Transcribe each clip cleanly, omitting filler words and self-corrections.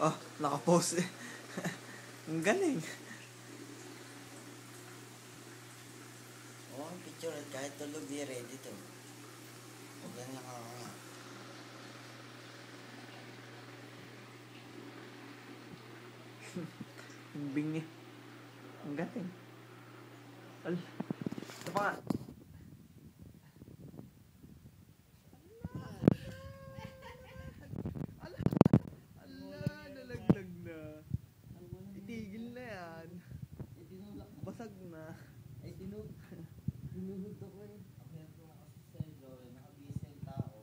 Oh, nakapost eh. Ang galing. Oo, picture at kahit tulog di ready to. Huwag lang nakakanga. Ang bingi. Ang galing. Al. Ito pa nga. Nalaglag na. Itigil na yan. Basag na. Ay, tinuhod ako eh. Apyan ko nga kasi sa Joy, nakabisa yung tao.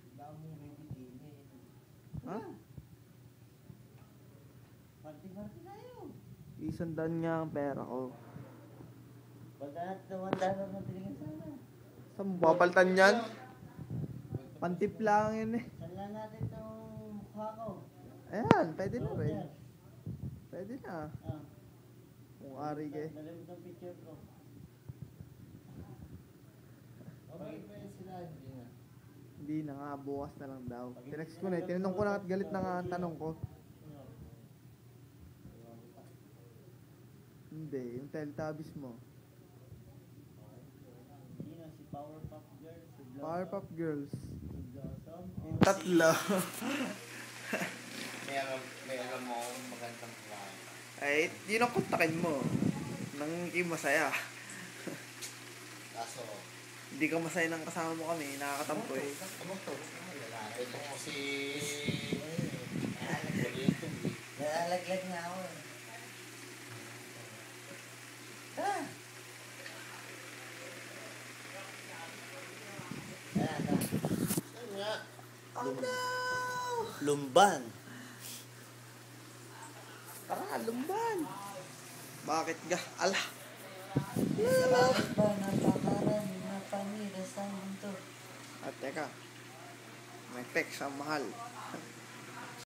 Bigla mong bibiginin. Ha? Party-party tayo. Isandan nga ang pera ko. Pagkat $1 na tinigin sana. Saan mo papalitan yan? Pantip lang yun eh. Sala natin itong mukha ko. Ayan, pwede na rin. Pwede na. Ah. Kung ari ka eh. Nalimit ang picture ko. Okay ba yun sila? Hindi na. Hindi na nga, bukas na lang daw. Tinext ko na eh. Tinanong ko na at galit na nga ang tanong ko. Hindi, yung Teletubbies mo. Hindi na, si Powerpuff Girls. Si Blossom. Powerpuff Girls. Si Blossom. Yung tatlo. May alam mo akong magandang buhay. Ay, yun ang kontakin mo. Nang hindi masaya. Kaso, Hindi ka masaya nang kasama mo kami. Nakakatampo eh. ano to? Lalaki mo kasi... Nalalaglag na ako eh. Tara! Tara. Saan nga? Oh no! Lumban. Tara, lumban. Bakit ga? Ala. Bakit ba napakarami na pamilya sa mundo? At teka. May text ang mahal.